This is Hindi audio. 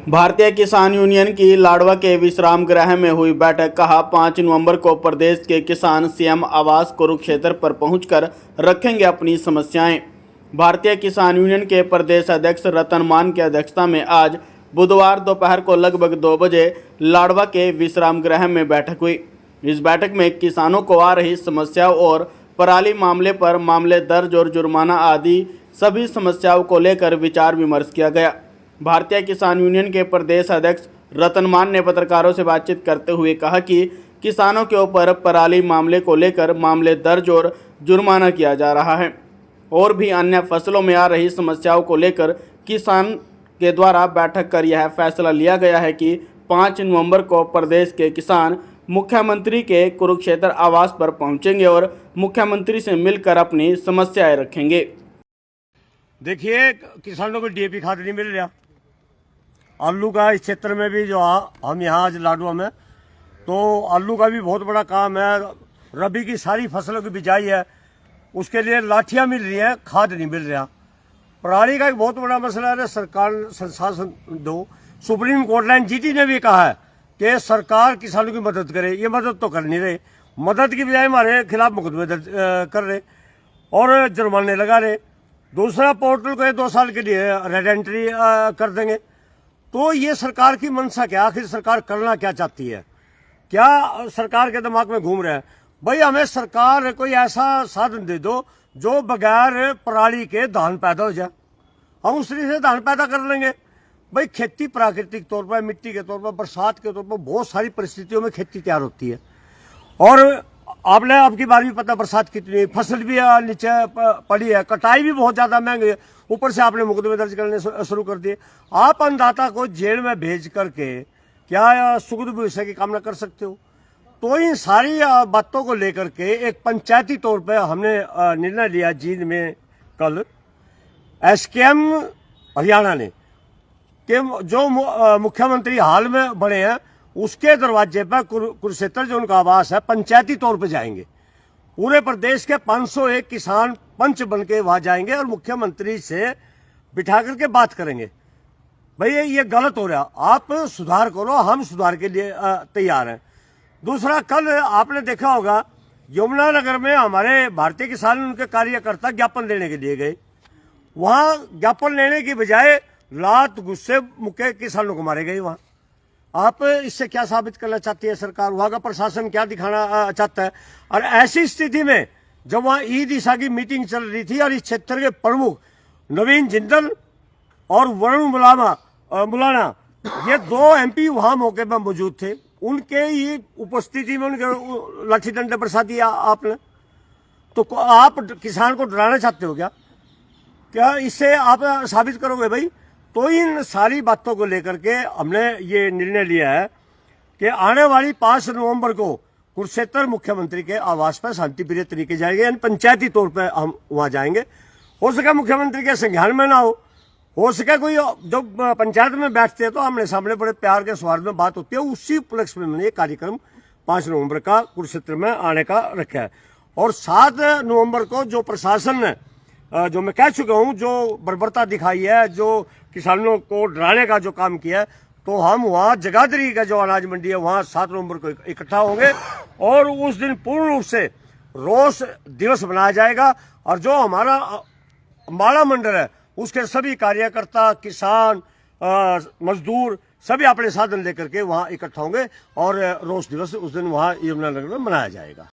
भारतीय किसान यूनियन की लाडवा के विश्राम गृह में हुई बैठक। कहा 5 नवंबर को प्रदेश के किसान सीएम आवास कुरुक्षेत्र पर पहुंचकर रखेंगे अपनी समस्याएं। भारतीय किसान यूनियन के प्रदेश अध्यक्ष रतन मान की अध्यक्षता में आज बुधवार दोपहर को लगभग 2 बजे लाडवा के विश्राम गृह में बैठक हुई। इस बैठक में किसानों को आ रही समस्याओं और पराली मामले पर मामले दर्ज और जुर्माना आदि सभी समस्याओं को लेकर विचार विमर्श किया गया। भारतीय किसान यूनियन के प्रदेश अध्यक्ष रतन मान ने पत्रकारों से बातचीत करते हुए कहा कि किसानों के ऊपर पराली मामले को लेकर मामले दर्ज और जुर्माना किया जा रहा है और भी अन्य फसलों में आ रही समस्याओं को लेकर किसान के द्वारा बैठक कर यह फैसला लिया गया है कि 5 नवंबर को प्रदेश के किसान मुख्यमंत्री के कुरुक्षेत्र आवास पर पहुंचेंगे और मुख्यमंत्री से मिलकर अपनी समस्याएं रखेंगे। देखिए, किसानों को डीएपी खाद नहीं मिल रहा। आलू का इस क्षेत्र में भी जो हम यहाँ आज लाडवा में, तो आलू का भी बहुत बड़ा काम है। रबी की सारी फसलों की बिजाई है, उसके लिए लाठियाँ मिल रही हैं, खाद नहीं मिल रहा। पराली का एक बहुत बड़ा मसला है। सरकार संशासन दो। सुप्रीम कोर्ट लाइन जीटी ने भी कहा है कि सरकार किसानों की मदद करे। ये मदद तो कर नहीं रहे, मदद की बजाय हमारे खिलाफ मुकदमे दर्ज कर रहे और जुर्माने लगा रहे। दूसरा, पोर्टल को 2 साल के लिए रेड एंट्री कर देंगे। तो ये सरकार की मंशा क्या? आखिर सरकार करना क्या चाहती है? क्या सरकार के दिमाग में घूम रहा है? भाई, हमें सरकार कोई ऐसा साधन दे दो जो बगैर पराली के धान पैदा हो जाए, हम उस तरीके से धान पैदा कर लेंगे। भाई, खेती प्राकृतिक तौर पर, मिट्टी के तौर पर, बरसात के तौर पर बहुत सारी परिस्थितियों में खेती तैयार होती है। और आपने आपकी बार भी पता बरसात कितनी, फसल भी नीचे पड़ी है, कटाई भी बहुत ज्यादा महंगी है, ऊपर से आपने मुकदमे दर्ज करने शुरू कर दिए। आप अन्नदाता को जेल में भेज करके क्या सुख भविष्य की कामना कर सकते हो? तो इन सारी बातों को लेकर के एक पंचायती तौर पे हमने निर्णय लिया जींद में कल एसकेएम हरियाणा ने कि जो मुख्यमंत्री हाल में बने हैं उसके दरवाजे पर कुरुक्षेत्र जो उनका आवास है, पंचायती तौर पर जाएंगे। पूरे प्रदेश के 501 किसान पंच बन के वहां जाएंगे और मुख्यमंत्री से बिठा करके बात करेंगे। भाई, ये गलत हो रहा, आप सुधार करो, हम सुधार के लिए तैयार हैं। दूसरा, कल आपने देखा होगा यमुनानगर में हमारे भारतीय किसान उनके कार्यकर्ता ज्ञापन देने के लिए गए। वहां ज्ञापन लेने की बजाय लात गुस्से मुके किसानों को मारे गए। वहां आप इससे क्या साबित करना चाहती है सरकार? वहां का प्रशासन क्या दिखाना चाहता है? और ऐसी स्थिति में जब वहां ई दिशा की मीटिंग चल रही थी और इस क्षेत्र के प्रमुख नवीन जिंदल और वरुण मुलाना, ये 2 एमपी वहां मौके पर मौजूद थे, उनके ही उपस्थिति में उनके लाठी डंडे बरसा दिया आपने। तो आप किसान को डराना चाहते हो क्या? क्या इससे आप साबित करोगे? भाई, तो इन सारी बातों को लेकर के हमने ये निर्णय लिया है कि आने वाली 5 नवंबर को कुरुक्षेत्र मुख्यमंत्री के आवास पर शांतिप्रिय तरीके जाएंगे, यानी पंचायती तौर पर हम वहां जाएंगे। हो सके मुख्यमंत्री के संज्ञान में ना हो सके कोई जो पंचायत में बैठते हैं तो आमने सामने बड़े प्यार के स्वाद में बात होती है। उसी उपलक्ष्य में मैंने ये कार्यक्रम 5 नवंबर का कुरुक्षेत्र में आने का रखा है। और 7 नवंबर को जो प्रशासन ने, जो मैं कह चुका हूं, जो बर्बरता दिखाई है, जो किसानों को डराने का जो काम किया है, तो हम वहां जगाधरी का जो अनाज मंडी है वहां 7 नवंबर को इकट्ठा होंगे और उस दिन पूर्ण रूप से रोष दिवस मनाया जाएगा। और जो हमारा अम्बाड़ा मंडल है उसके सभी कार्यकर्ता, किसान, मजदूर सभी अपने साधन लेकर के वहां इकट्ठा होंगे और रोष दिवस उस दिन वहां यमुनानगर में मनाया जाएगा।